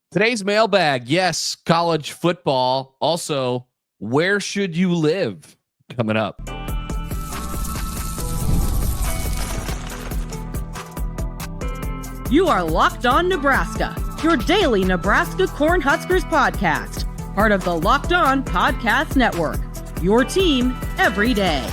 Today's mailbag, yes, college football. Also, where should you live? Coming up. You are Locked On Nebraska, your daily Nebraska Cornhuskers podcast, part of the Locked On Podcast Network, your team every day.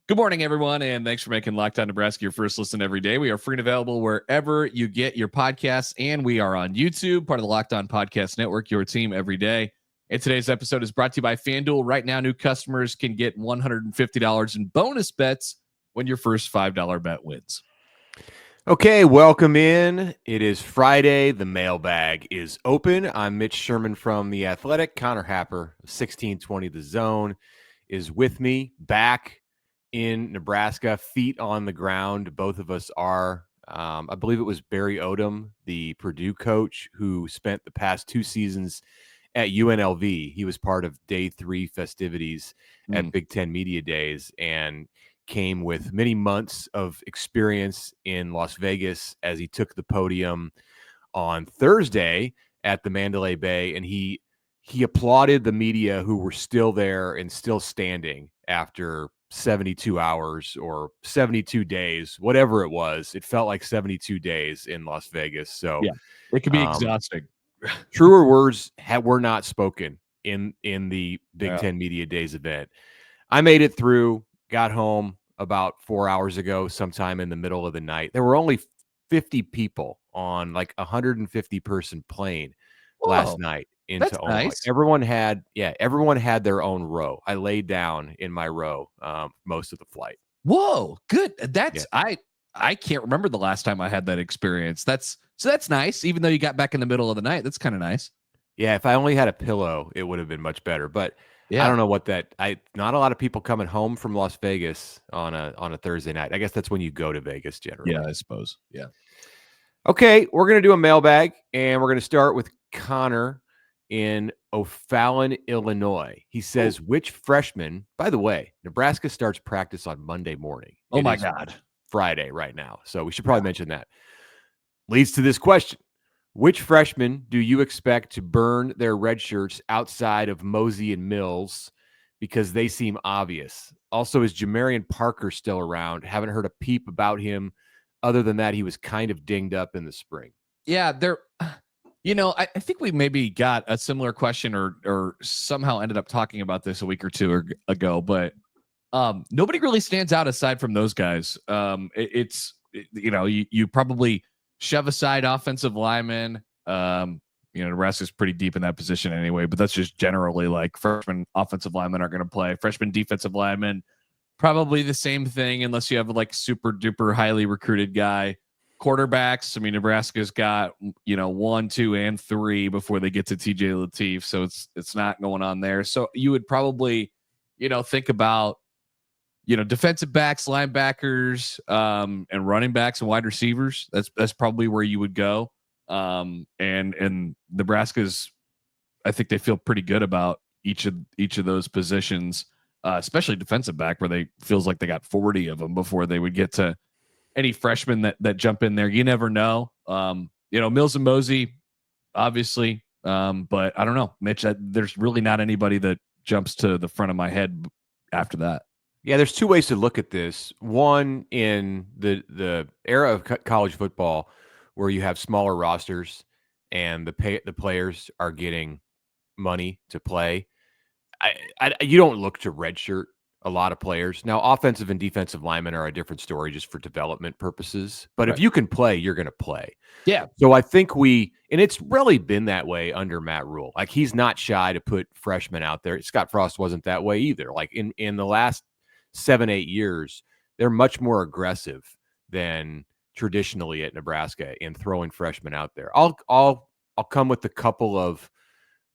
Good morning, everyone, and thanks for making Locked On Nebraska your first listen every day. We are free and available wherever you get your podcasts, and we are on YouTube, part of the Locked On Podcast Network, your team every day. And today's episode is brought to you by FanDuel. Right now, new customers can get $150 in bonus bets when your first $5 bet wins. Okay, welcome in. It is Friday. The mailbag is open. I'm Mitch Sherman from The Athletic. Connor Happer, 1620 The Zone, is with me back in Nebraska, feet on the ground. Both of us are. I believe it was Barry Odom, the Purdue coach, who spent the past 2 seasons at UNLV. He was part of day 3 festivities at Big Ten Media Days and came with many months of experience in Las Vegas as he took the podium on Thursday at the Mandalay Bay. And he applauded the media who were still there and still standing after 72 hours or 72 days, whatever it was. It felt like 72 days in Las Vegas. So yeah, it could be exhausting. Truer words were not spoken in the Big Ten Media Days event. I made it through, got home about 4 hours ago, sometime in the middle of the night. There were only 50 people on like a 150 person plane last night into Omaha. Nice. Everyone had their own row. I laid down in my row most of the flight. Whoa, good. I can't remember the last time I had that experience. That's nice. Even though you got back in the middle of the night, that's kind of nice. Yeah, if I only had a pillow, it would have been much better. But yeah. I don't know what not a lot of people coming home from Las Vegas on a Thursday night. I guess that's when you go to Vegas generally. Yeah, I suppose. Yeah. Okay, we're going to do a mailbag, and we're going to start with Connor in O'Fallon, Illinois. He says, which freshman, by the way, Nebraska starts practice on Monday morning. Oh my God. Friday right now. So we should probably mention that. Leads to this question. Which freshmen do you expect to burn their red shirts outside of Mozee and Mills because they seem obvious? Also, is Jamarian Parker still around? Haven't heard a peep about him. Other than that, he was kind of dinged up in the spring. Yeah, I think we maybe got a similar question or somehow ended up talking about this a week or two ago, but nobody really stands out aside from those guys. You probably shove aside offensive linemen. Nebraska's pretty deep in that position anyway, but that's just generally like freshman offensive linemen are going to play. Freshman defensive linemen, probably the same thing unless you have like super duper highly recruited guy. Quarterbacks, Nebraska's got 1, 2, and 3 before they get to TJ Lateef, so it's not going on there. So you would probably think about defensive backs, linebackers, and running backs and wide receivers. That's probably where you would go. And Nebraska's, I think they feel pretty good about each of those positions, especially defensive back, where they feels like they got 40 of them before they would get to any freshmen that jump in there. You never know. Mills and Mozee, obviously, but I don't know, Mitch. There's really not anybody that jumps to the front of my head after that. Yeah, there's 2 ways to look at this. One, in the era of college football where you have smaller rosters and the players are getting money to play, you don't look to redshirt a lot of players. Now, offensive and defensive linemen are a different story just for development purposes. But if you can play, you're going to play. Yeah. So I think and it's really been that way under Matt Rhule. Like, he's not shy to put freshmen out there. Scott Frost wasn't that way either. Like in the last 7-8 years, they're much more aggressive than traditionally at Nebraska in throwing freshmen out there. I'll come with a couple of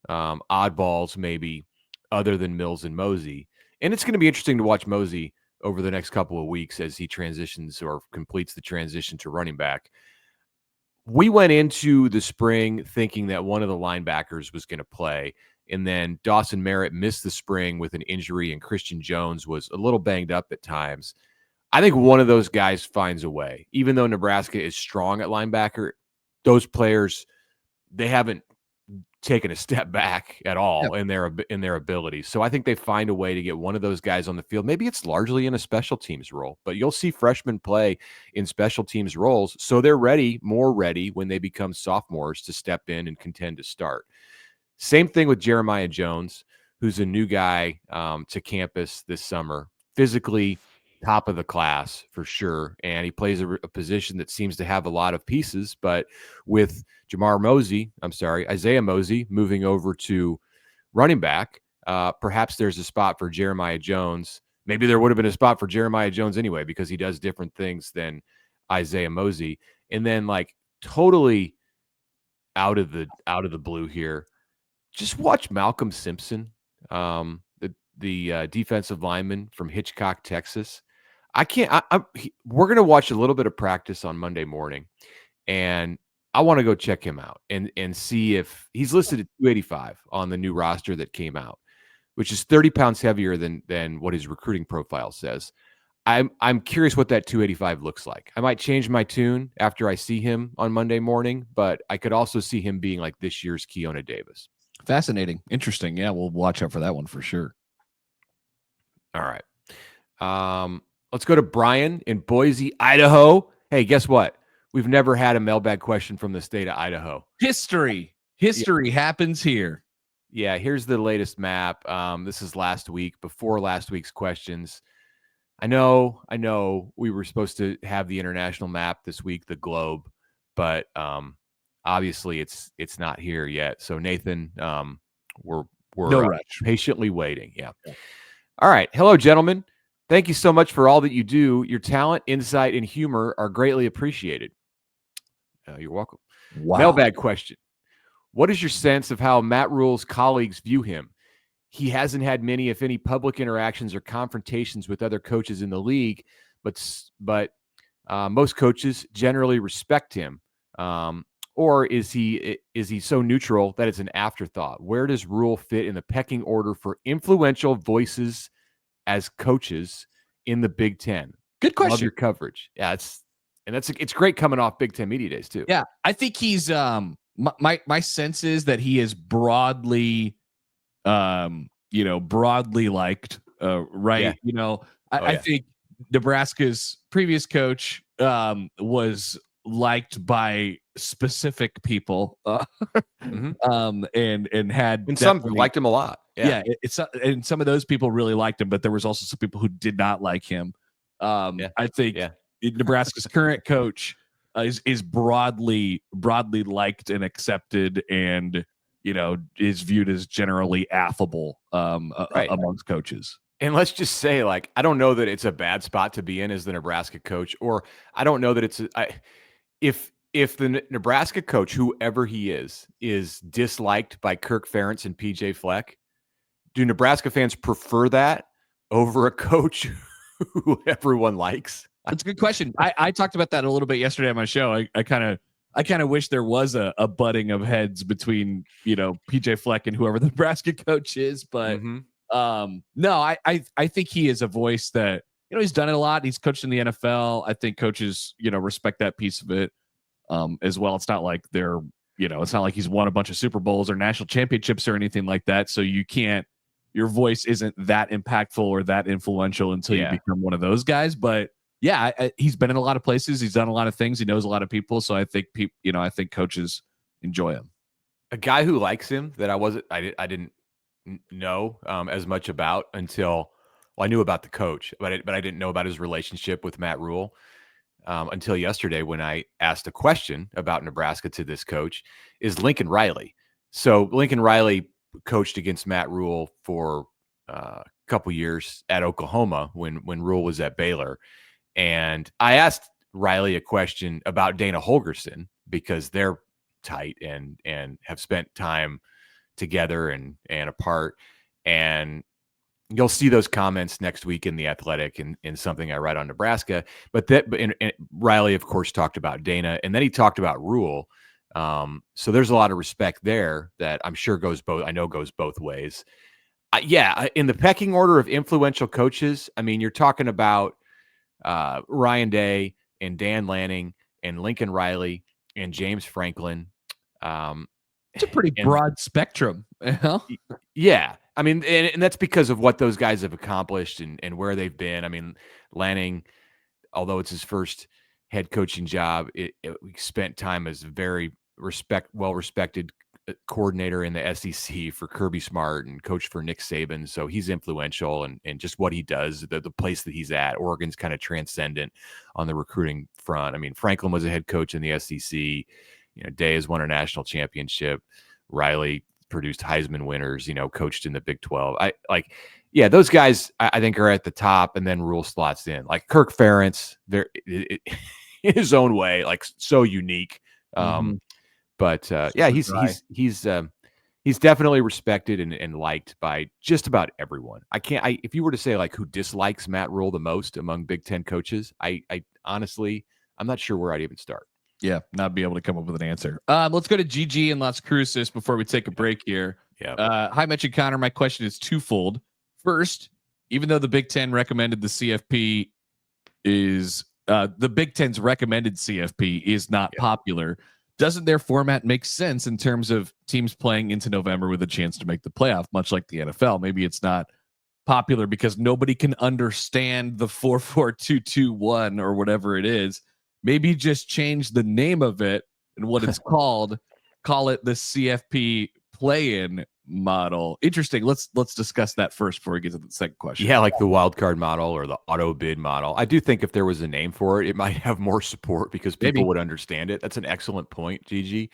oddballs maybe other than Mills and Mozee. And it's going to be interesting to watch Mozee over the next couple of weeks as he transitions or completes the transition to running back. We went into the spring thinking that one of the linebackers was going to play, and then Dawson Merritt missed the spring with an injury, and Christian Jones was a little banged up at times. I think one of those guys finds a way. Even though Nebraska is strong at linebacker, those players, they haven't taken a step back at all in their abilities. So I think they find a way to get one of those guys on the field. Maybe it's largely in a special teams role, but you'll see freshmen play in special teams roles. So they're more ready when they become sophomores to step in and contend to start. Same thing with Jeremiah Jones, who's a new guy to campus this summer, physically top of the class for sure. And he plays a position that seems to have a lot of pieces, but with Isaiah Mozee moving over to running back, perhaps there's a spot for Jeremiah Jones. Maybe there would have been a spot for Jeremiah Jones anyway, because he does different things than Isaiah Mozee. And then like totally out of the blue here, just watch Malcolm Simpson, the defensive lineman from Hitchcock, Texas. We're going to watch a little bit of practice on Monday morning, and I want to go check him out and see if he's listed at 285 on the new roster that came out, which is 30 pounds heavier than what his recruiting profile says. I'm curious what that 285 looks like. I might change my tune after I see him on Monday morning, but I could also see him being like this year's Keona Davis. Fascinating. Interesting. Yeah, we'll watch out for that one for sure. All right. Let's go to Brian in Boise, Idaho. Hey, guess what? We've never had a mailbag question from the state of Idaho. History happens here. Yeah, here's the latest map. This is last week, before last week's questions. I know we were supposed to have the international map this week, the globe, but obviously it's not here yet. So Nathan, we're patiently waiting. Yeah. All right. Hello, gentlemen. Thank you so much for all that you do. Your talent, insight, and humor are greatly appreciated. You're welcome. Wow. Mailbag question. What is your sense of how Matt Rhule's colleagues view him? He hasn't had many, if any, public interactions or confrontations with other coaches in the league, but most coaches generally respect him. Or is he so neutral that it's an afterthought? Where does Rhule fit in the pecking order for influential voices as coaches in the Big Ten? Good question. Love your coverage. Yeah, it's great coming off Big Ten Media Days too. Yeah, I think he's my sense is that he is broadly liked, right? Yeah. I think Nebraska's previous coach was liked by specific people, and some liked him a lot. Yeah, and some of those people really liked him, but there was also some people who did not like him. I think Nebraska's current coach is broadly liked and accepted, and is viewed as generally affable amongst coaches. And let's just say, like, I don't know that it's a bad spot to be in as the Nebraska coach, or I don't know that it's if the Nebraska coach, whoever he is disliked by Kirk Ferentz and PJ Fleck, do Nebraska fans prefer that over a coach who everyone likes? That's a good question. I talked about that a little bit yesterday on my show. I kind of wish there was a butting of heads between PJ Fleck and whoever the Nebraska coach is, but no, I think he is a voice that he's done it a lot. He's coached in the NFL. I think coaches respect that piece of it as well. It's not like it's not like he's won a bunch of Super Bowls or national championships or anything like that. So your voice isn't that impactful or that influential until you become one of those guys. But yeah, he's been in a lot of places. He's done a lot of things. He knows a lot of people. So I think I think coaches enjoy him. A guy who likes him that I didn't know as much about until I knew about the coach, but I didn't know about his relationship with Matt Rhule until yesterday when I asked a question about Nebraska to this coach, is Lincoln Riley. So Lincoln Riley coached against Matt Rhule for a couple years at Oklahoma when Rhule was at Baylor. And I asked Riley a question about Dana Holgorsen because they're tight and have spent time together and apart. And you'll see those comments next week in The Athletic and in something I write on Nebraska. But Riley, of course, talked about Dana, and then he talked about Rhule. So there's a lot of respect there that I'm sure goes both ways. In the pecking order of influential coaches, I mean, you're talking about Ryan Day and Dan Lanning and Lincoln Riley and James Franklin. It's a pretty broad spectrum. Yeah. I mean, and that's because of what those guys have accomplished and where they've been. I mean, Lanning, although it's his first head coaching job, we spent time as a very well-respected coordinator in the SEC for Kirby Smart and coach for Nick Saban. So he's influential and just what he does, the place that he's at. Oregon's kind of transcendent on the recruiting front. I mean, Franklin was a head coach in the SEC. Day has won a national championship. Riley produced Heisman winners, coached in the Big 12. Those guys I think are at the top, and then Rhule slots in. Like Kirk Ferentz, in his own way, like so unique. But he's definitely respected and liked by just about everyone. If you were to say like who dislikes Matt Rhule the most among Big Ten coaches, I honestly, I'm not sure where I'd even start. Yeah, not be able to come up with an answer. Let's go to GG in Las Cruces before we take a break here. Yeah. Hi, Mitch and Connor. My question is twofold. First, even though the Big Ten recommended the CFP is the Big Ten's recommended CFP is not popular, doesn't their format make sense in terms of teams playing into November with a chance to make the playoff, much like the NFL? Maybe it's not popular because nobody can understand the 4-4-2-2-1 or whatever it is. Maybe just change the name of it and what it's called. Call it the CFP play-in model. Interesting. Let's discuss that first before we get to the second question. Yeah, like the wild card model or the auto bid model. I do think if there was a name for it, it might have more support because people would understand it. That's an excellent point, Gigi.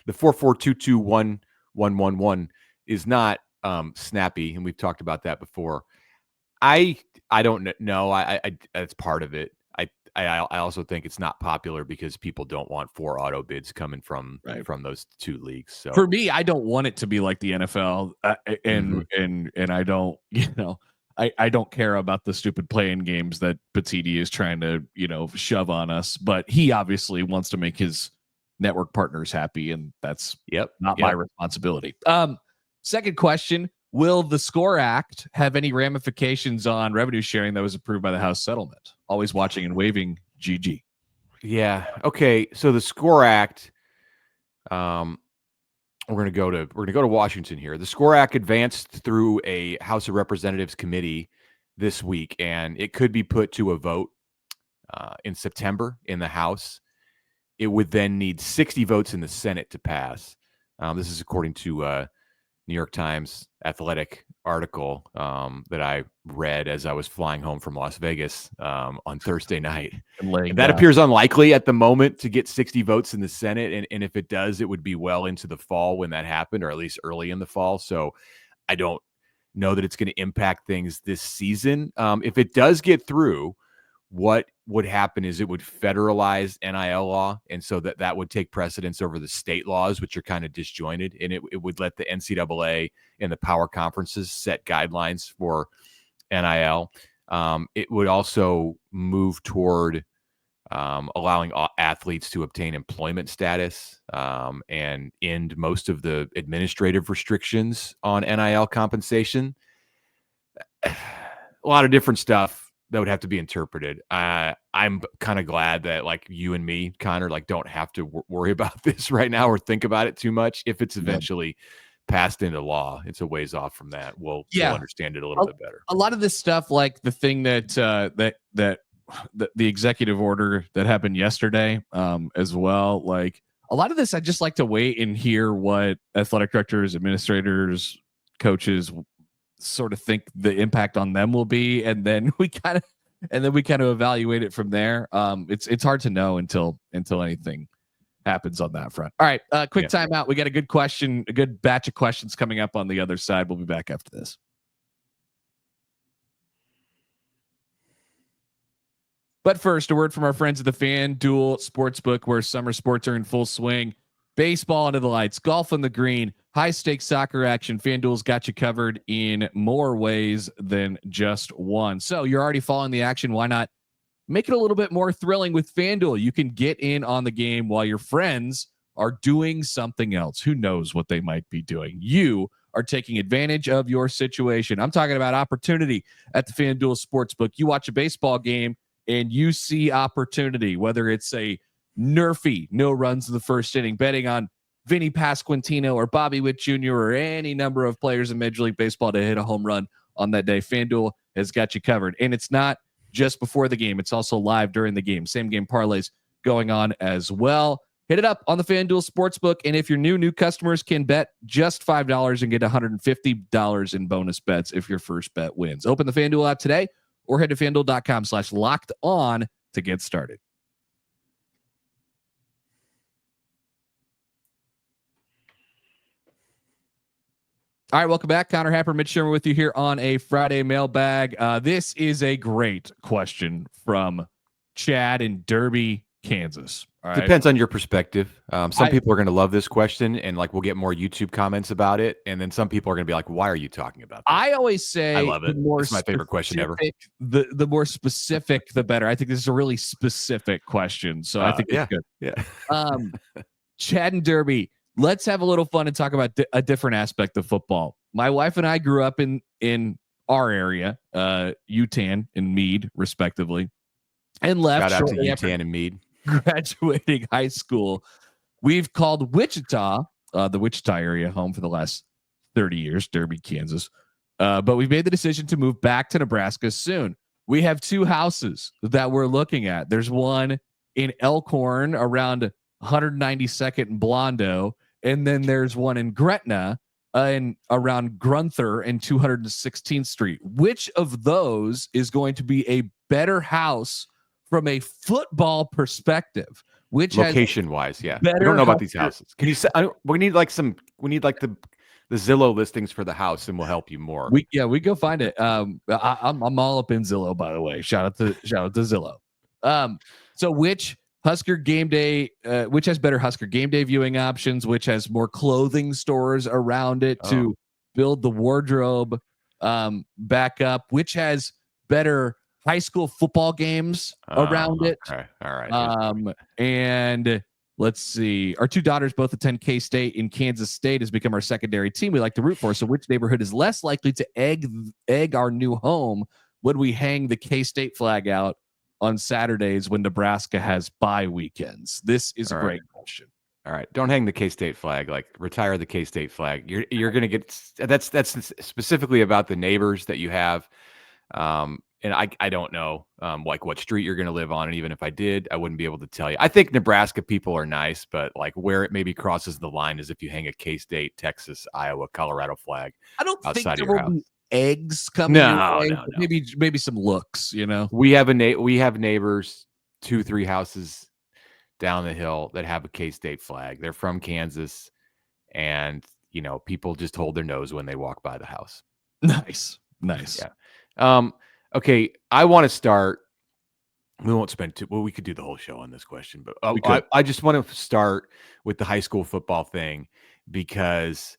The 4-4-2-2-1-1-1-1 is not snappy, and we've talked about that before. I don't know. I that's part of it. I also think it's not popular because people don't want 4 auto bids coming from those 2 leagues. So for me, I don't want it to be like the NFL, and I don't, I don't care about the stupid playing games that Petitti is trying to, shove on us. But he obviously wants to make his network partners happy, and that's not my responsibility. Second question: will the SCORE Act have any ramifications on revenue sharing that was approved by the House settlement? Always watching and waving, GG. Yeah. Okay. So the SCORE Act, we're gonna go to Washington here. The SCORE Act advanced through a House of Representatives committee this week, and it could be put to a vote in September in the House. It would then need 60 votes in the Senate to pass. This is according to New York Times Athletic article that I read as I was flying home from Las Vegas on Thursday night. And that appears unlikely at the moment to get 60 votes in the Senate. And if it does, it would be well into the fall when that happened, or at least early in the fall. So I don't know that it's going to impact things this season. If it does get through, what would happen is it would federalize NIL law. And so that would take precedence over the state laws, which are kind of disjointed. And it would let the NCAA and the power conferences set guidelines for NIL. It would also move toward allowing athletes to obtain employment status and end most of the administrative restrictions on NIL compensation. A lot of different stuff that would have to be interpreted. I'm kind of glad that like you and me, Connor, like don't have to worry about this right now or think about it too much. If it's eventually passed into law, it's a ways off from that. We'll understand it a little bit better. A lot of this stuff, like the thing that the executive order that happened yesterday, as well. Like a lot of this, I just like to wait and hear what athletic directors, administrators, coaches sort of think the impact on them will be, and then we kind of evaluate it from there. It's hard to know until anything happens on that front. All right, quick timeout. We got a good batch of questions coming up on the other side. We'll be back after this. But first, a word from our friends at the FanDuel Sportsbook, where summer sports are in full swing. Baseball under the lights, golf on the green, high-stakes soccer action. FanDuel's got you covered in more ways than just one. So you're already following the action. Why not make it a little bit more thrilling with FanDuel? You can get in on the game while your friends are doing something else. Who knows what they might be doing? You are taking advantage of your situation. I'm talking about opportunity at the FanDuel Sportsbook. You watch a baseball game and you see opportunity, whether it's a Nerfy, no runs in the first inning. Betting on Vinny Pasquantino or Bobby Witt Jr. or any number of players in Major League Baseball to hit a home run on that day. FanDuel has got you covered. And it's not just before the game. It's also live during the game. Same game parlays going on as well. Hit it up on the FanDuel Sportsbook. And if you're new customers can bet just $5 and get $150 in bonus bets if your first bet wins. Open the FanDuel app today or head to FanDuel.com/locked-on to get started. All right, welcome back. Connor Happer, Mitch Sherman with you here on a Friday mailbag. This is a great question from Chad in Derby, Kansas. All right. Depends on your perspective. Some people are going to love this question, and like we'll get more YouTube comments about it. And then some people are going to be like, "Why are you talking about this?" I always say, I love it. It's my favorite question ever. The more specific, the better. I think this is a really specific question, so I think it's good. Yeah. Chad and Derby. Let's have a little fun and talk about a different aspect of football. My wife and I grew up in our area, Utan and Meade, respectively, and left Shout out to shortly Utan and Meade. Graduating high school. We've called Wichita, the Wichita area, home for the last 30 years, Derby, Kansas. But we've made the decision to move back to Nebraska soon. We have two houses that we're looking at. There's one in Elkhorn around 192nd and Blondo. And then there's one in Gretna and around Grunther and 216th Street. Which of those is going to be a better house from a football perspective? Which location wise, yeah. We don't know about these houses. Can you say? We need like the Zillow listings for the house, and we'll help you more. We go find it. I'm all up in Zillow, by the way. Shout out to Zillow. So which Husker game day, which has better Husker game day viewing options, which has more clothing stores around it to build the wardrobe back up, which has better high school football games around it. Okay. All right. And let's see, our two daughters both attend K-State in Kansas State has become our secondary team we like to root for. So which neighborhood is less likely to egg our new home when we hang the K-State flag out on Saturdays when Nebraska has bye weekends? This is a great question. All right. Don't hang the K-State flag. Like, retire the K-State flag. You're going to get that's specifically about the neighbors that you have. And I don't know like what street you're going to live on. And even if I did, I wouldn't be able to tell you. I think Nebraska people are nice, but like where it maybe crosses the line is if you hang a K-State, Texas, Iowa, Colorado flag. I don't think outside there of your will house. be eggs coming. No. Maybe some looks, you know. We have neighbors 2-3 houses down the hill that have a K-State flag. They're from Kansas, and you know, people just hold their nose when they walk by the house. Nice. Yeah. Okay, I want to start. We won't spend we could do the whole show on this question, but I just want to start with the high school football thing, because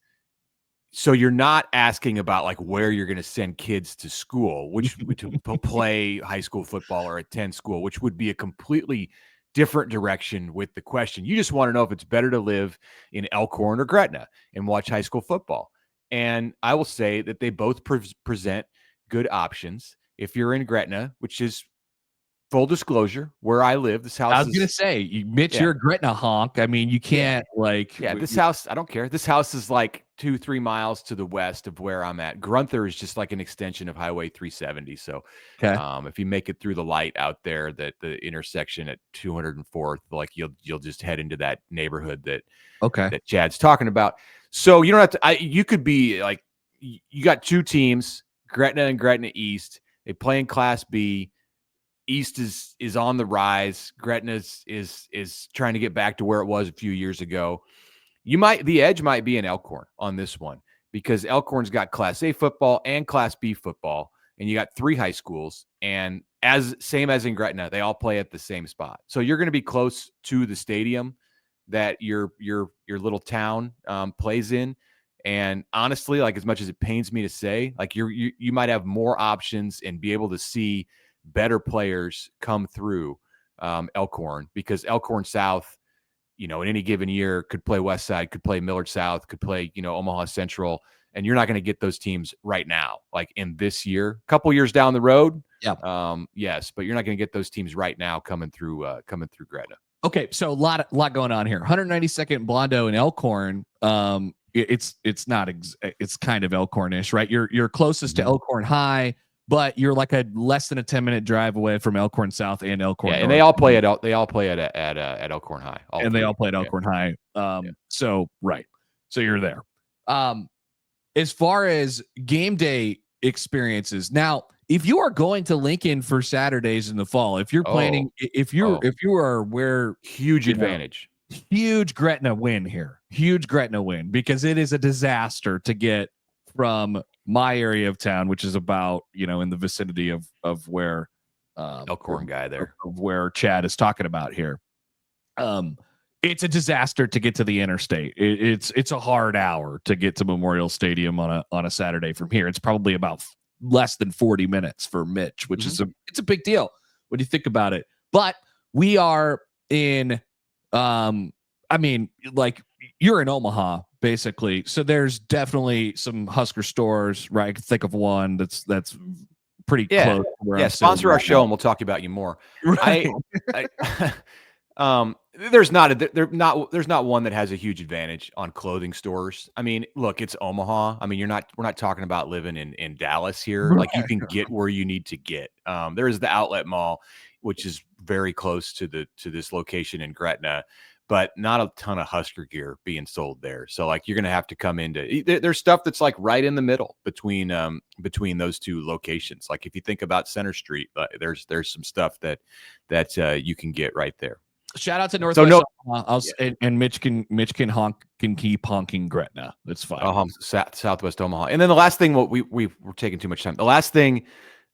so you're not asking about like where you're going to send kids to school, which to play high school football or attend school, which would be a completely different direction with the question. You just want to know if it's better to live in Elkhorn or Gretna and watch high school football. And I will say that they both present good options. If you're in Gretna, which is full disclosure, where I live, this house. I was going to say, Mitch, you're a Gretna honk. I mean, you can't this house, I don't care. This house is like 2-3 miles to the west of where I'm at. Grunther is just like an extension of Highway 370. So if you make it through the light out there, that the intersection at 204th, like you'll just head into that neighborhood that Chad's talking about. So you don't have to, you could be like, you got two teams, Gretna and Gretna East. They play in Class B. East is on the rise. Gretna is trying to get back to where it was a few years ago. The edge might be in Elkhorn on this one, because Elkhorn's got Class A football and Class B football, and you got 3 high schools, and same as in Gretna, they all play at the same spot. So you're going to be close to the stadium that your little town plays in. And honestly, like, as much as it pains me to say, like you might have more options and be able to see better players come through Elkhorn, because Elkhorn South, you know, in any given year could play West Side, could play Millard South, could play, you know, Omaha Central, and you're not going to get those teams right now, like in this year. A couple years down the road, yes, but you're not going to get those teams right now coming through Gretna. Okay, so a lot going on here. 192nd Blondo and Elkhorn. It's not it's kind of Elkhorn-ish, right? You're closest to Elkhorn High, but you're like a less than a 10-minute drive away from Elkhorn South and Elkhorn North. And they all play at Elkhorn High. They all play at Elkhorn High. So right. So you're there. As far as game day experiences, now if you are going to Lincoln for Saturdays in the fall, if you're planning, if you are where huge advantage. Huge Gretna win here. Huge Gretna win, because it is a disaster to get from my area of town, which is about, in the vicinity of where Elkhorn guy there, of where Chad is talking about here. It's a disaster to get to the interstate. It's a hard hour to get to Memorial Stadium on a Saturday from here. It's probably about less than 40 minutes for Mitch, which is it's a big deal when you think about it. But we are in you're in Omaha, basically. So there's definitely some Husker stores, right? I can think of one that's pretty close. Sponsor our show and we'll talk about you more. Right. There's not one that has a huge advantage on clothing stores. I mean, look, it's Omaha. I mean, we're not talking about living in Dallas here. Like, you can get where you need to get. There is the outlet mall, which is very close to this location in Gretna, but not a ton of Husker gear being sold there. So like, you're going to have to come into, there's stuff that's like right in the middle between those two locations. Like, if you think about Center Street, there's some stuff that you can get right there. Shout out to Northwest. And Mitch can keep honking Gretna. That's fine. Southwest Omaha. And then the last thing, we're taking too much time. The last thing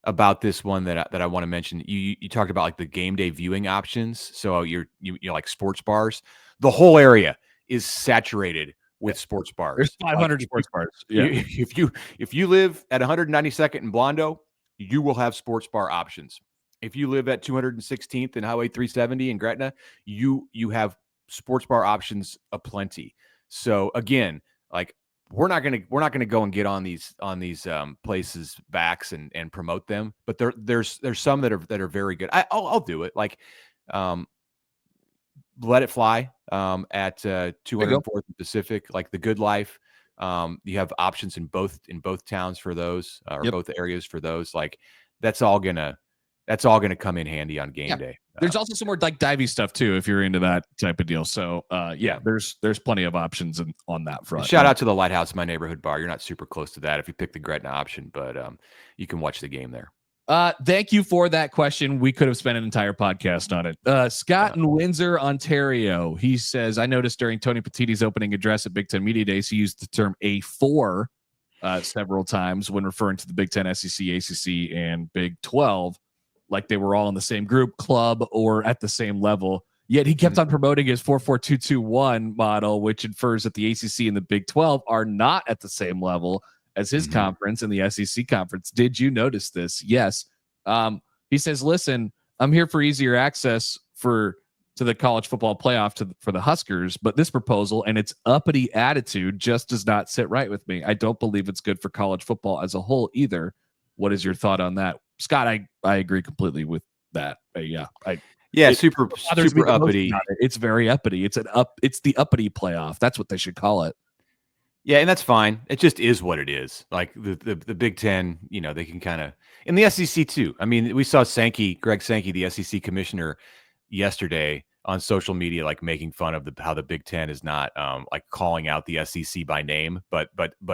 about this one that I want to mention, you talked about like the game day viewing options. So you're like sports bars. The whole area is saturated with sports bars. There's 500 sports bars. Yeah. If you live at 192nd and Blondo, you will have sports bar options. If you live at 216th and Highway 370 in Gretna, you have sports bar options aplenty. So again, like, we're not gonna go and get on these places' backs and promote them, but there's some that are very good. I'll do it. Like, Let It Fly at 204th and Pacific, like the Good Life. You have options in both towns for those, or both areas for those. Like, that's all gonna come in handy on game day. There's also some more like divey stuff too, if you're into that type of deal. So there's plenty of options on that front. Shout out to the Lighthouse, my neighborhood bar. You're not super close to that if you pick the Gretna option, but you can watch the game there. Thank you for that question. We could have spent an entire podcast on it. Scott in Windsor, Ontario. He says, I noticed during Tony Petitti's opening address at Big Ten Media Days, he used the term A4 several times when referring to the Big Ten, SEC, ACC, and Big 12. Like they were all in the same group, club, or at the same level. Yet he kept on promoting his 4-4-2-2-1 model, which infers that the ACC and the Big 12 are not at the same level as his conference and the SEC conference. Did you notice this? Yes. He says, listen, I'm here for easier access to the college football playoff for the Huskers, but this proposal and its uppity attitude just does not sit right with me. I don't believe it's good for college football as a whole either. What is your thought on that? Scott, I agree completely with that. Super uppity. It's very uppity. It's the uppity playoff. That's what they should call it. Yeah, and that's fine. It just is what it is. Like the Big Ten, they can kind of, in the SEC too. I mean, we saw Greg Sankey, the SEC commissioner, yesterday on social media, like making fun of how the Big Ten is not like calling out the SEC by name, but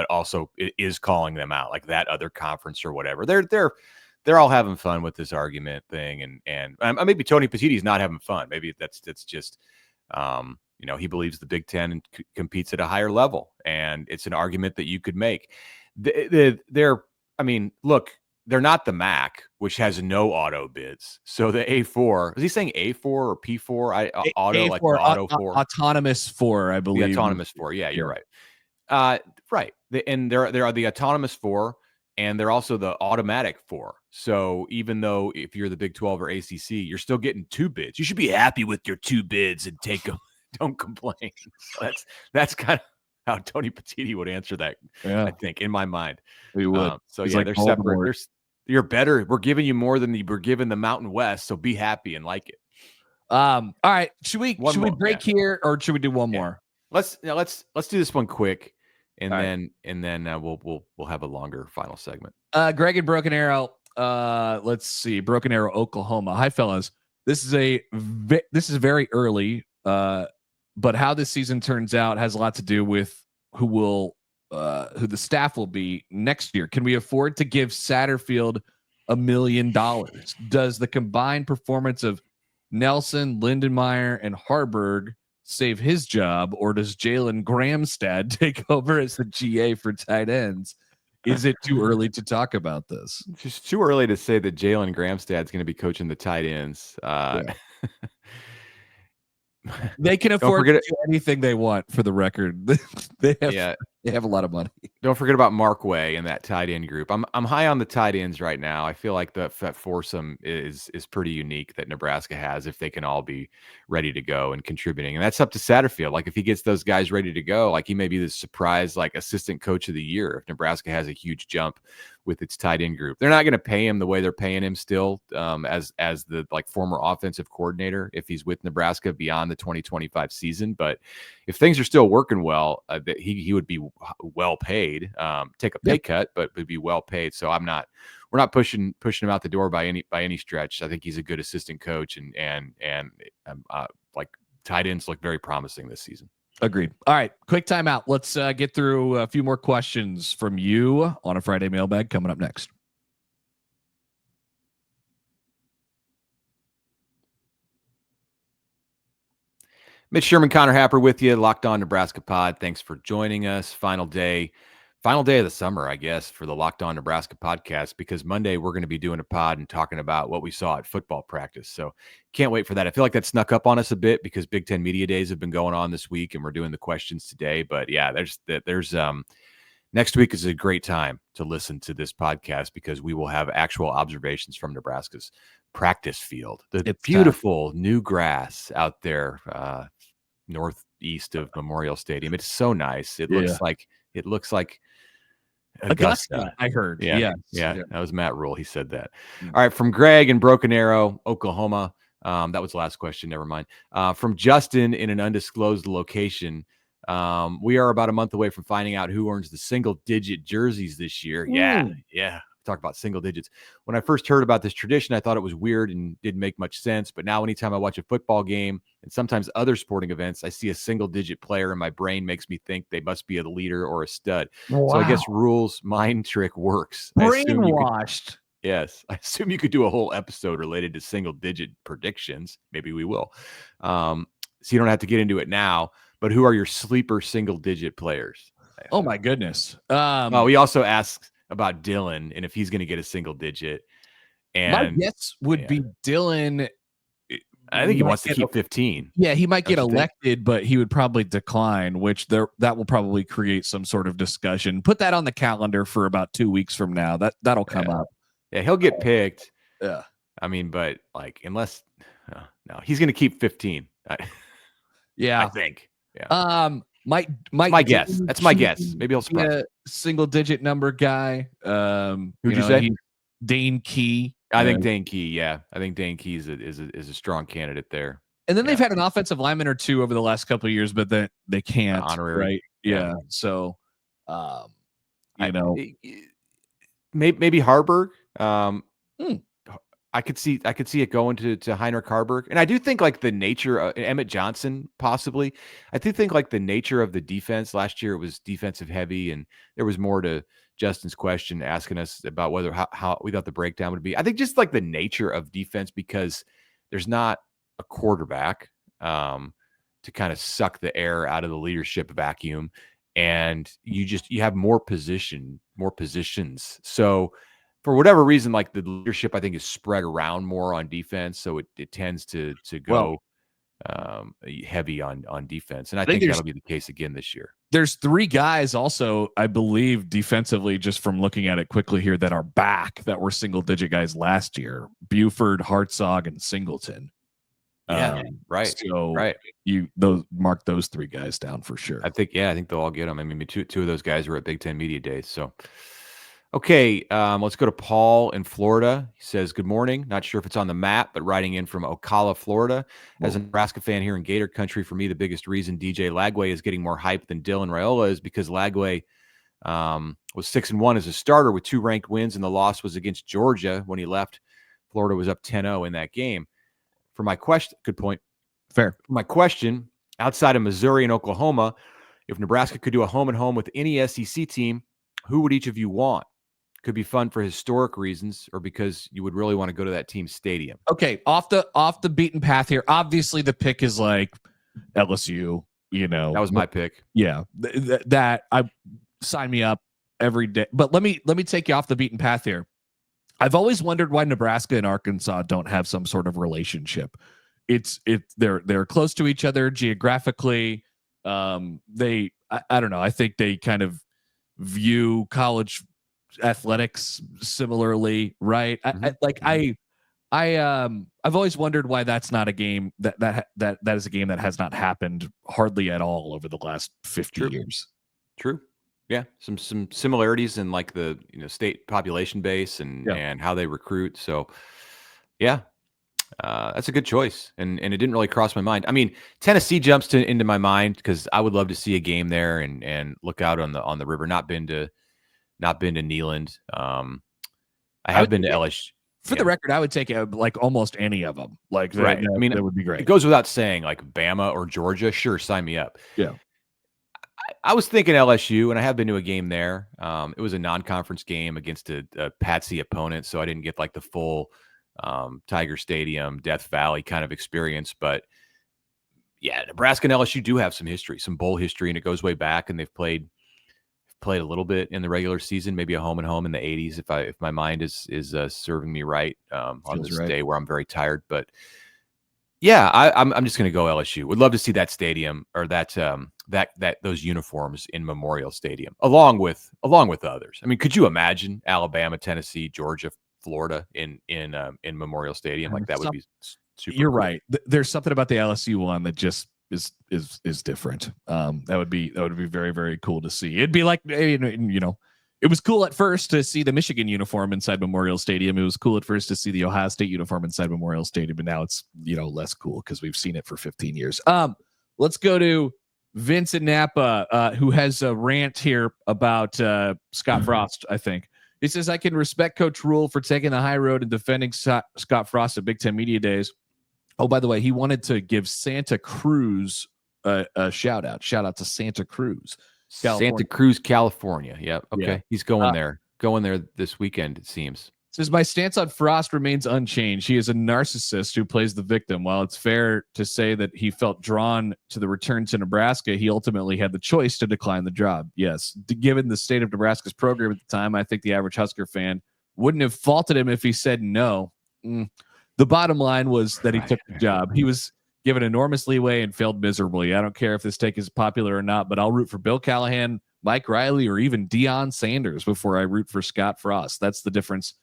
also it is calling them out, like that other conference or whatever. They're all having fun with this argument thing, and maybe Tony Petitti's not having fun. Maybe that's just he believes the Big Ten competes at a higher level, and it's an argument that you could make. They're not the MAC, which has no auto bids. So the A4, is he saying A4 or P4? Auto, A4, like auto 4, autonomous 4, I believe. The autonomous 4, yeah, you're right. Right, and there are the autonomous 4. And they're also the automatic 4. So even though if you're the Big 12 or ACC, you're still getting 2 bids. You should be happy with your 2 bids and take them. Don't complain. So that's kind of how Tony Petitti would answer that. Yeah. I think in my mind, we would. They're separate. You're better. We're giving you more than we're giving the Mountain West. So be happy and like it. All right. Should we break here, or should we do one more? Let's do this one quick, and then we'll have a longer final segment. Greg and Broken Arrow. Let's see. Broken Arrow, Oklahoma. Hi, fellas. This is very early. But how this season turns out has a lot to do with who the staff will be next year. Can we afford to give Satterfield $1 million? Does the combined performance of Nelson, Lindenmeyer, and Harburg save his job, or does Jalen Gramstad take over as the GA for tight ends? Is it too early to talk about this? It's just too early to say that Jalen Gramstad's going to be coaching the tight ends. They can afford to do anything they want, for the record. They have a lot of money. Don't forget about Mark Way in that tight end group. I'm high on the tight ends right now. I feel like that foursome is pretty unique that Nebraska has, if they can all be ready to go and contributing. And that's up to Satterfield. Like, if he gets those guys ready to go, like, he may be the surprise, like, assistant coach of the year if Nebraska has a huge jump with its tight end group. They're not going to pay him the way they're paying him still, as the former offensive coordinator, if he's with Nebraska beyond the 2025 season. But if things are still working well, that he would be well paid. Take a pay cut, but would be well paid. So we're not pushing him out the door by any stretch. I think he's a good assistant coach, and like, tight ends look very promising this season. Agreed. All right, quick timeout. Let's get through a few more questions from you on a Friday mailbag coming up next. Mitch Sherman, Connor Happer with you, Locked On Nebraska Pod. Thanks for joining us. Final day of the summer, I guess, for the Locked On Nebraska podcast, because Monday we're going to be doing a pod and talking about what we saw at football practice. So can't wait for that. I feel like that snuck up on us a bit because Big Ten Media Days have been going on this week, and we're doing the questions today. But yeah, there's next week is a great time to listen to this podcast, because we will have actual observations from Nebraska's practice field. It's beautiful new grass out there, northeast of Memorial Stadium. It's so nice. It looks like Augusta. I heard. Yeah. That was Matt Rhule. He said that. All right. From Greg in Broken Arrow, Oklahoma. That was the last question. Never mind. From Justin in an undisclosed location. We are about a month away from finding out who earns the single-digit jerseys this year. Yeah. Talk about single digits. When I first heard about this tradition, I thought it was weird and didn't make much sense. But now anytime I watch a football game and sometimes other sporting events, I see a single digit player and my brain makes me think they must be a leader or a stud. Wow. So I guess Rhule's mind trick works. Brainwashed. Yes. I assume you could do a whole episode related to single digit predictions. Maybe we will. So you don't have to get into it now, but who are your sleeper single digit players? Oh my goodness. We also asked about Dylan and if he's going to get a single digit. And my guess would be Dylan. I think he wants to keep 15. Yeah, he might get elected, but he would probably decline, which that will probably create some sort of discussion. Put that on the calendar for about 2 weeks from now. That'll come up. Yeah, he'll get picked. Yeah. I mean, but like, unless no, he's going to keep 15. Yeah. I think. Yeah. My guess. That's my guess. Maybe he'll surprise. A single digit number guy. Who'd you say? Dane Key. I think Dane Key. Yeah, I think Dane Key is a strong candidate there. And then they've had an offensive lineman or two over the last couple of years, but then they can't. Honorary. Right? Yeah. So, maybe Harburg. I could see it going to Heinrich Harburg. And I do think like the nature of Emmett Johnson, possibly. I do think like the nature of the defense last year, it was defensive heavy, and there was more to Justin's question asking us about whether how we thought the breakdown would be. I think just like the nature of defense, because there's not a quarterback to kind of suck the air out of the leadership vacuum, and you have more positions. So for whatever reason, like the leadership, I think, is spread around more on defense. So it tends to go heavy on defense. And I think that'll be the case again this year. There's 3 guys also, I believe, defensively, just from looking at it quickly here, that are back that were single digit guys last year: Buford, Hartzog, and Singleton. Yeah, right. So right. Mark those 3 guys down for sure. I think they'll all get them. I mean, two of those guys were at Big Ten Media Days. So Okay, let's go to Paul in Florida. He says, good morning. Not sure if it's on the map, but writing in from Ocala, Florida. As a Nebraska fan here in Gator Country, for me, the biggest reason DJ Lagway is getting more hype than Dylan Raiola is because Lagway was 6-1 as a starter with 2 ranked wins, and the loss was against Georgia when he left. Florida was up 10-0 in that game. For my question, good point. Fair. For my question, outside of Missouri and Oklahoma, if Nebraska could do a home-and-home with any SEC team, who would each of you want? Could be fun for historic reasons or because you would really want to go to that team's stadium. Okay, off the beaten path here. Obviously, the pick is like LSU. That was my pick. Yeah, that I sign me up every day. But let me take you off the beaten path here. I've always wondered why Nebraska and Arkansas don't have some sort of relationship. They're close to each other geographically. I don't know. I think they kind of view college athletics similarly, right? I've always wondered why that's not a game that is a game that has not happened hardly at all over the last 50 years. True. Yeah, some similarities in like the state population base and how they recruit. So yeah, that's a good choice, and it didn't really cross my mind. I mean, Tennessee jumps into my mind because I would love to see a game there and look out on the river. Not been to Neyland. I have been to LSU. For the record, I would take like almost any of them. Like, right. I mean, that would be great. It goes without saying, like Bama or Georgia, sure, sign me up. Yeah. I was thinking LSU, and I have been to a game there. It was a non-conference game against a patsy opponent, so I didn't get like the full Tiger Stadium, Death Valley kind of experience. But yeah, Nebraska and LSU do have some history, some bowl history, and it goes way back. And they've played a little bit in the regular season, maybe a home and home in the 80s, if my mind is serving me right on this day where I'm very tired. But yeah, I'm just going to go LSU. Would love to see that stadium or that those uniforms in Memorial Stadium along with others. I mean, could you imagine Alabama, Tennessee, Georgia, Florida in Memorial Stadium? Like that would be super. You're cool. right. There's something about the LSU one that just is different. That would be very, very cool to see. It'd be like, it was cool at first to see the Michigan uniform inside Memorial Stadium. It was cool at first to see the Ohio State uniform inside Memorial Stadium, but now it's less cool because we've seen it for 15 years. Let's go to Vince in Napa, who has a rant here about Scott Frost. I think he says, I can respect Coach Rhule for taking the high road and defending Scott Frost at Big Ten Media Days. Oh, by the way, he wanted to give Santa Cruz a shout out. Shout out to Santa Cruz, California. Santa Cruz, California. Yep. Okay. Yeah. He's going there. Going there this weekend, it seems. Says, my stance on Frost remains unchanged. He is a narcissist who plays the victim. While it's fair to say that he felt drawn to the return to Nebraska, he ultimately had the choice to decline the job. Yes. Given the state of Nebraska's program at the time, I think the average Husker fan wouldn't have faulted him if he said no. The bottom line was that he took the job. He was given enormous leeway and failed miserably. I don't care if this take is popular or not, but I'll root for Bill Callahan, Mike Riley, or even Deion Sanders before I root for Scott Frost. That's the difference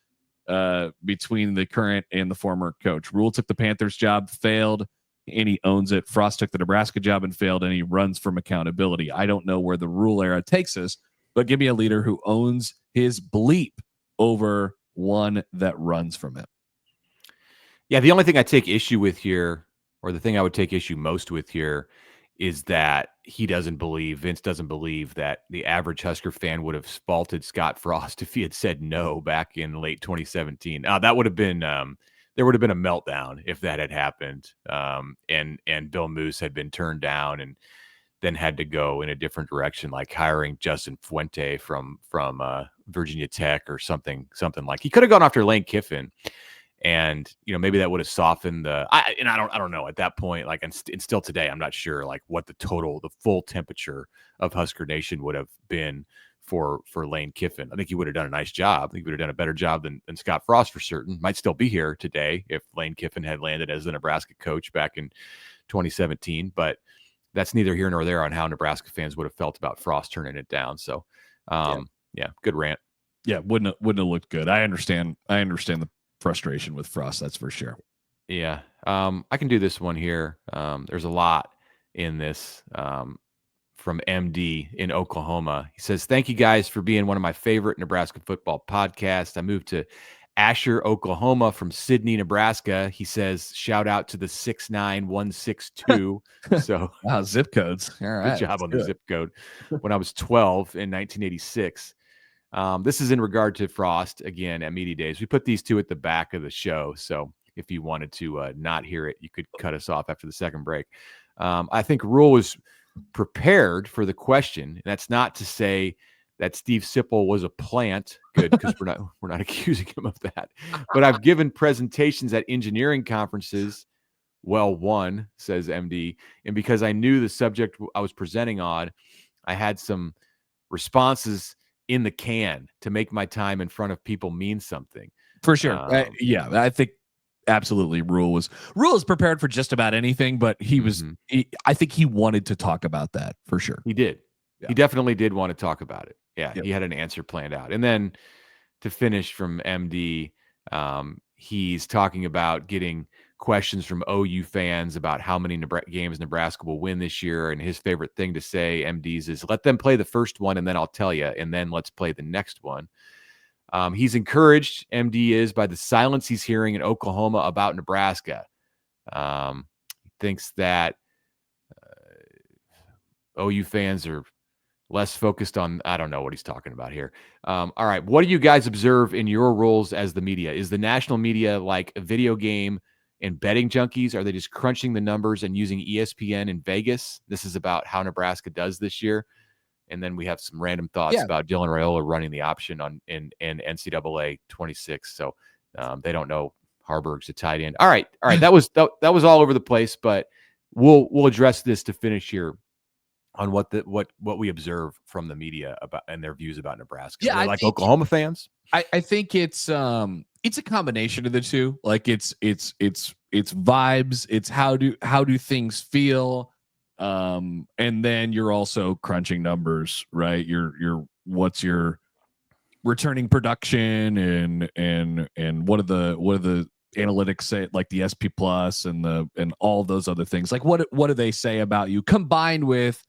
between the current and the former coach. Rhule took the Panthers job, failed, and he owns it. Frost took the Nebraska job and failed, and he runs from accountability. I don't know where the Rhule era takes us, but give me a leader who owns his bleep over one that runs from it. Yeah, the only thing I take issue with here, or the thing I would take issue most with here, is that Vince doesn't believe that the average Husker fan would have faulted Scott Frost if he had said no back in late 2017. That would have been, there would have been a meltdown if that had happened. And Bill Moose had been turned down and then had to go in a different direction, like hiring Justin Fuente from Virginia Tech or something like. He could have gone after Lane Kiffin. And, maybe that would have softened I don't know at that point, like, and still today, I'm not sure like what the full temperature of Husker Nation would have been for Lane Kiffin. I think he would have done a nice job. I think he would have done a better job than Scott Frost for certain. Might still be here today if Lane Kiffin had landed as the Nebraska coach back in 2017, but that's neither here nor there on how Nebraska fans would have felt about Frost turning it down. So, yeah, good rant. Yeah. Wouldn't have looked good. I understand the frustration with Frost, that's for sure. Yeah. I can do this one here. There's a lot in this. from MD in Oklahoma. He says, "Thank you guys for being one of my favorite Nebraska football podcasts. I moved to Asher, Oklahoma from Sydney, Nebraska." He says, "Shout out to the 69162." So wow, zip codes. All right. good job on the zip code. When I was 12 in 1986. This is in regard to Frost again at Media Days. We put these two at the back of the show. So if you wanted to not hear it, you could cut us off after the second break. I think Rhule was prepared for the question. And that's not to say that Steve Sipple was a plant. Good, because we're not accusing him of that. But I've given presentations at engineering conferences. Well, one, says MD. And because I knew the subject I was presenting on, I had some responses in the can to make my time in front of people mean something. For sure. Yeah, I think absolutely Rhule is prepared for just about anything, but he was I think he wanted to talk about that for sure. He did. Yeah. He definitely did want to talk about it. Yeah, yep. He had an answer planned out. And then to finish from MD, he's talking about getting questions from OU fans about how many games Nebraska will win this year. And his favorite thing to say, MD's, is let them play the first one and then I'll tell you, and then let's play the next one. He's encouraged, MD is, by the silence he's hearing in Oklahoma about Nebraska. He thinks that OU fans are less focused on, I don't know what he's talking about here. All right. What do you guys observe in your roles as the media? Is the national media like a video game and betting junkies? Are they just crunching the numbers and using ESPN in Vegas? This is about how Nebraska does this year. And then we have some random thoughts about Dylan Raiola running the option in NCAA 26. So they don't know Harburg's a tight end. All right. That was all over the place, but we'll address this to finish here on what we observe from the media about and their views about Nebraska. Yeah, like Oklahoma fans. I think it's a combination of the two. Like it's vibes. It's how do things feel. And then you're also crunching numbers, right? What's your returning production and what are the analytics say, like the SP plus and all those other things. Like what do they say about you, combined with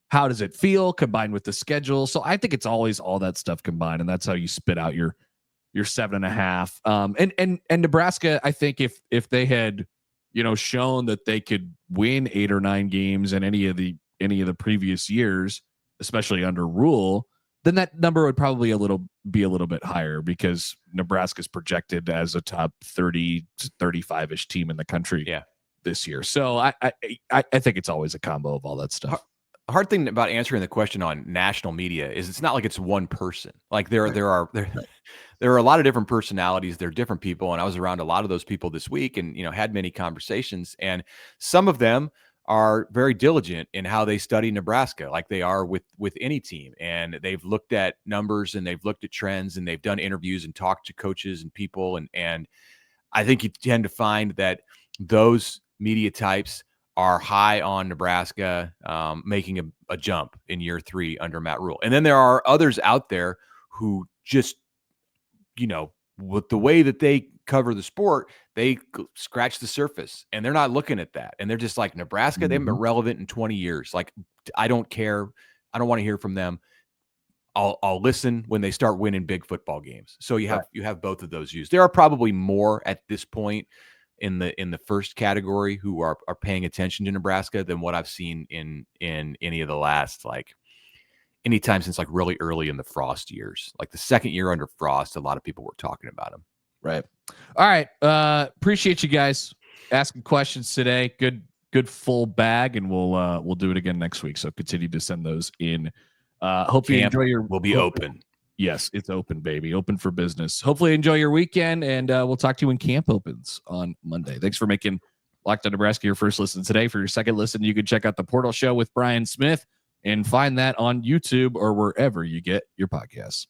how does it feel, combined with the schedule. So I think it's always all that stuff combined, and that's how you spit out your 7.5. And Nebraska, I think if they had, shown that they could win 8 or 9 games in any of the previous years, especially under Rhule, then that number would probably be a little bit higher, because Nebraska's projected as a top 30 to 35-ish team in the country this year. So I think it's always a combo of all that stuff. The hard thing about answering the question on national media is it's not like it's one person. Like there are a lot of different personalities. There are different people, and I was around a lot of those people this week, and had many conversations. And some of them are very diligent in how they study Nebraska, like they are with any team. And they've looked at numbers and they've looked at trends and they've done interviews and talked to coaches and people. And I think you tend to find that those media types are high on Nebraska making a jump in year 3 under Matt Rhule. And then there are others out there who just, with the way that they cover the sport, they scratch the surface and they're not looking at that. And they're just like, Nebraska, they haven't been relevant in 20 years. Like, I don't care. I don't want to hear from them. I'll listen when they start winning big football games. So you have both of those views. There are probably more at this point in the first category who are paying attention to Nebraska than what I've seen in any of the last, like, anytime since like really early in the Frost years. Like the second year under Frost, a lot of people were talking about him. Right. All right. Appreciate you guys asking questions today. Good full bag, and we'll do it again next week. So continue to send those in. Hope you enjoy your. We'll be open. Yes, it's open, baby. Open for business. Hopefully enjoy your weekend, and we'll talk to you when camp opens on Monday. Thanks for making Locked On Nebraska your first listen today. For your second listen, you can check out The Portal Show with Brian Smith and find that on YouTube or wherever you get your podcasts.